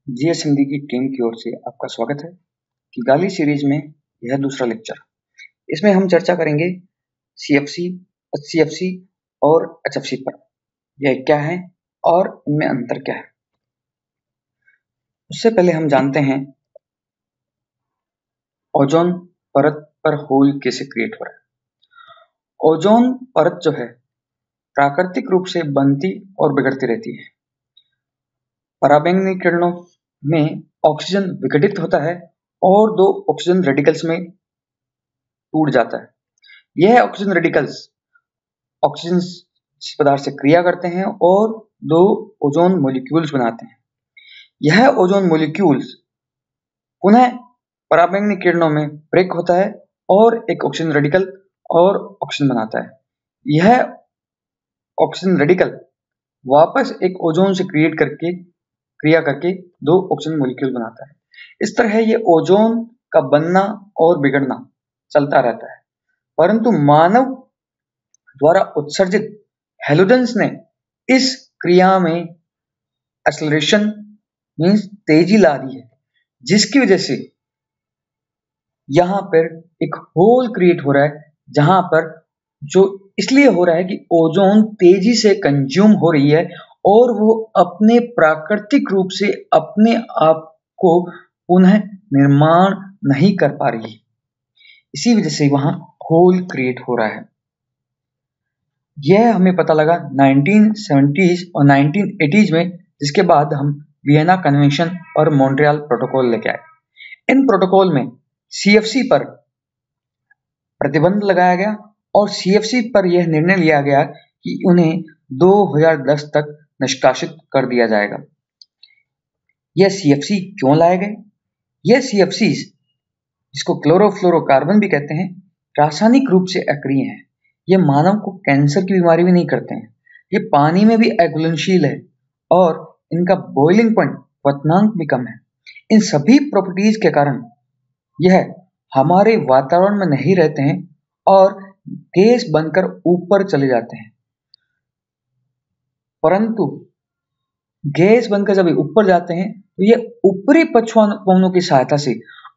GS Hindi की team की ओर से आपका स्वागत है किगाली सीरीज में यह दूसरा लेक्चर। इसमें हम चर्चा करेंगे सीएफसी, एचसीएफसी और एचएफसी पर। यह क्या है और इनमें अंतर क्या है। उससे पहले हम जानते हैं ओजोन परत पर होल कैसे क्रिएट हो रहा है। ओजोन परत जो है प्राकृतिक रूप से बनती और बिगड़ती रहती है। पराबैंगनी किरणों में ऑक्सीजन विघटित होता है और दो ऑक्सीजन रेडिकल्स में टूट जाता है। यह ऑक्सीजन रेडिकल्स ऑक्सीजन पदार्थ से क्रिया करते हैं और दो ओजोन मॉलिक्यूल्स बनाते हैं। यह ओजोन मॉलिक्यूल्स पुनः पराबैंगनी किरणों में ब्रेक होता है और एक ऑक्सीजन रेडिकल और ऑक्सीजन बनाता है। यह ऑक्सीजन रेडिकल वापस एक ओजोन से क्रिया करके दो ऑक्सीजन मॉलिक्यूल बनाता है। इस तरह ये ओजोन का बनना और बिगड़ना चलता रहता है, परंतु मानव द्वारा उत्सर्जित हैलोजेंस ने इस क्रिया में एक्सेलरेशन मींस तेजी ला दी है, जिसकी वजह से यहाँ पर एक होल क्रिएट हो रहा है, जहां पर जो इसलिए हो रहा है कि ओजोन तेजी से कंज्यूम हो रही है और वो अपने प्राकृतिक रूप से अपने आप को पुनः निर्माण नहीं कर पा रही है। इसी वजह से वहां होल क्रिएट हो रहा है। यह हमें पता लगा 1970s और 1980s में, जिसके बाद हम वियना कन्वेंशन और मॉन्ट्रियल प्रोटोकॉल लेके आए। इन प्रोटोकॉल में सीएफसी पर प्रतिबंध लगाया गया और सीएफसी पर यह निर्णय लिया गया कि उन्हें 2010 तक निष्कासित कर दिया जाएगा। यह सीएफसी क्यों लाए गए? यह सीएफसी, जिसको क्लोरोफ्लोरोकार्बन भी कहते हैं, रासायनिक रूप से अक्रिय हैं। यह मानव को कैंसर की बीमारी भी नहीं करते हैं। ये पानी में भी अघुलनशील है और इनका बॉइलिंग पॉइंट क्वथनांक भी कम है। इन सभी प्रॉपर्टीज के कारण यह हमारे वातावरण में नहीं रहते हैं और गैस बनकर ऊपर चले जाते हैं। परंतु गैस बनकर जब ऊपर जाते हैं तो ये ऊपरी पवनों की सहायता से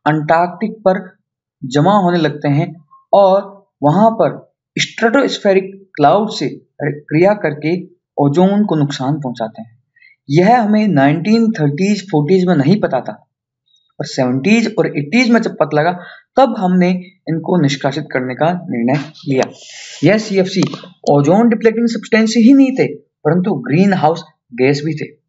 अंटार्कटिक पर जमा होने लगते हैं और वहां पर स्ट्रेटोस्फेरिक क्लाउड से क्रिया करके ओजोन को नुकसान पहुंचाते हैं। यह हमें 1930s 40s में नहीं पता था, और 70s और 80s में जब पता लगा तब हमने इनको निष्कासित करने का निर्णय लिया। यह सीएफसी ओजोन डिप्लेटिंग सब्सटेंस ही नहीं थे, परंतु ग्रीन हाउस गैस भी थे।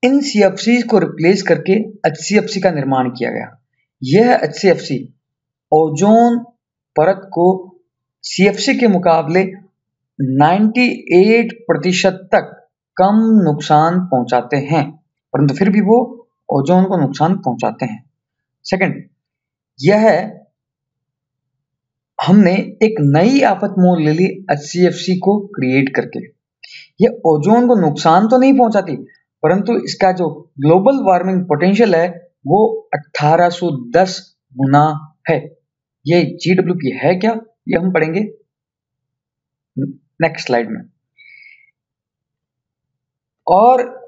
इन सीएफसी को रिप्लेस करके एचसीएफसी का निर्माण किया गया। यह एचसीएफसी ओजोन परत को सीएफसी के मुकाबले 98% तक कम नुकसान पहुंचाते हैं, परंतु फिर भी वो ओजोन को नुकसान पहुंचाते हैं। सेकंड, यह हमने एक नई आफत मोल ले ली एचसीएफसी को क्रिएट करके। यह ओजोन को नुकसान तो नहीं पहुंचाती, परंतु इसका जो ग्लोबल वार्मिंग पोटेंशियल है वो 1810 गुना है। ये GWP है क्या, ये हम पढ़ेंगे नेक्स्ट स्लाइड में। और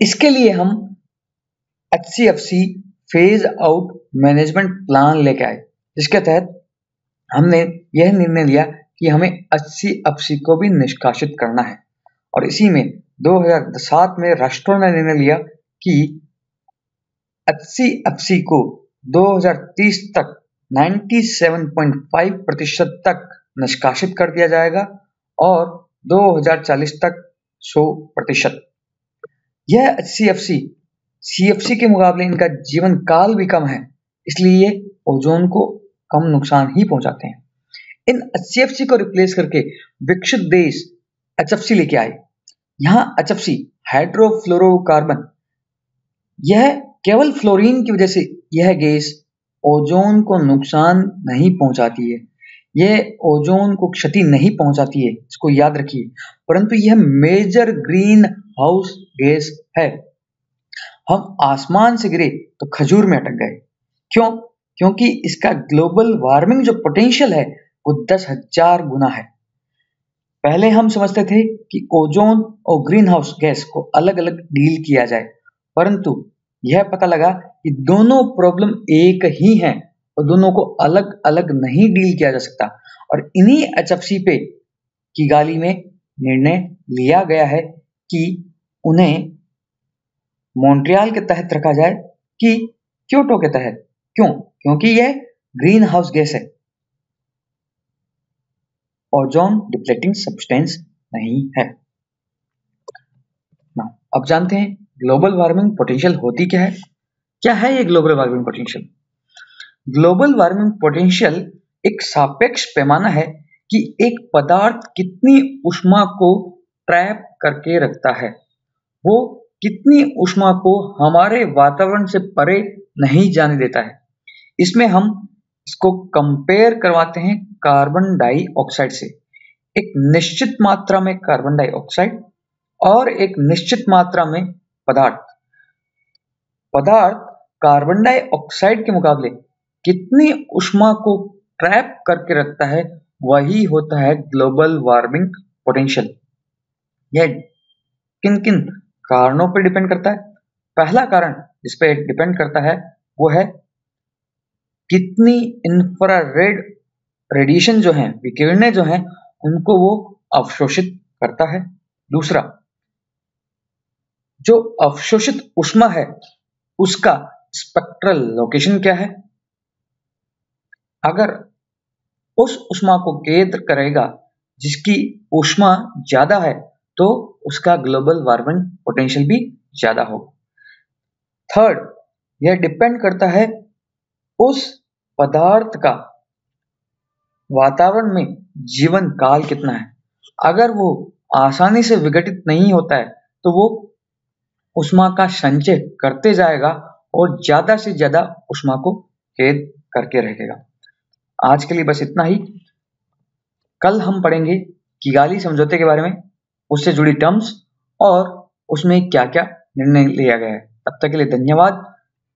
इसके लिए हम HCFC phase out management plan लेके आए, जिसके तहत हमने यह निर्णय लिया कि हमें एचसीएफसी को भी निष्कासित करना है। और इसी में 2007 में राष्ट्रों ने निर्णय लिया कि एचसीएफसी को 2030 तक 97.5% तक निष्कासित कर दिया जाएगा और 2040 तक 100%। यह एचसीएफसी सीएफसी के मुकाबले इनका जीवन काल भी कम है, इसलिए ओजोन को कम नुकसान ही पहुंचाते हैं। इन एचसीएफसी को रिप्लेस करके विकसित देश एचएफसी लेके आए। यहाँ एचएफसी हाइड्रोफ्लोरोकार्बन, यह केवल फ्लोरीन की वजह से यह गैस ओजोन को नुकसान नहीं पहुंचाती है, यह ओजोन को क्षति नहीं पहुंचाती है, इसको याद रखिए, परंतु यह मेजर ग्रीन हाउस गैस है। हम आसमान से गिरे तो खजूर में अटक गए। क्यों? क्योंकि इसका ग्लोबल वार्मिंग जो पोटेंशियल है वो 10,000 गुना है। पहले हम समझते थे कि ओजोन और ग्रीन हाउस गैस को अलग अलग डील किया जाए, परंतु यह पता लगा कि दोनों प्रॉब्लम एक ही हैं और दोनों को अलग अलग नहीं डील किया जा सकता। और इन्हीं HFC पे किगाली में निर्णय लिया गया है कि उन्हें मॉन्ट्रियल के तहत रखा जाए कि क्योटो के तहत। क्यों? क्योंकि यह ग्रीन हाउस गैस है, ओजोन डिप्लेटिंग सब्सटेंस नहीं है ना। अब जानते हैं ग्लोबल वार्मिंग पोटेंशियल होती क्या है। क्या है ये global warming potential? Global warming potential एक सापेक्ष पैमाना है कि एक पदार्थ कितनी ऊष्मा को ट्रैप करके रखता है, वो कितनी ऊष्मा को हमारे वातावरण से परे नहीं जाने देता है। इसमें हम इसको कंपेयर करवाते हैं कार्बन डाइऑक्साइड से। एक निश्चित मात्रा में कार्बन डाइऑक्साइड और एक निश्चित मात्रा में पदार्थ कार्बन डाइऑक्साइड के मुकाबले कितनी ऊष्मा को ट्रैप करके रखता है, वही होता है ग्लोबल वार्मिंग पोटेंशियल। यह किन किन कारणों पर डिपेंड करता है? पहला कारण जिस पे डिपेंड करता है वो है कितनी इंफ्रारेड रेडिएशन जो है, विकिरणें जो हैं, उनको वो अवशोषित करता है। दूसरा, जो अवशोषित ऊष्मा है उसका स्पेक्ट्रल लोकेशन क्या है। अगर उस ऊष्मा को केंद्र करेगा जिसकी ऊष्मा ज्यादा है तो उसका ग्लोबल वार्मिंग पोटेंशियल भी ज्यादा होगा। थर्ड, यह डिपेंड करता है उस पदार्थ का वातावरण में जीवन काल कितना है। अगर वो आसानी से विघटित नहीं होता है तो वो ऊष्मा का संचय करते जाएगा और ज्यादा से ज्यादा ऊष्मा को कैद करके रहेगा। आज के लिए बस इतना ही। कल हम पढ़ेंगे किगाली समझौते के बारे में, उससे जुड़ी टर्म्स और उसमें क्या क्या निर्णय लिया गया है। तब तक के लिए धन्यवाद।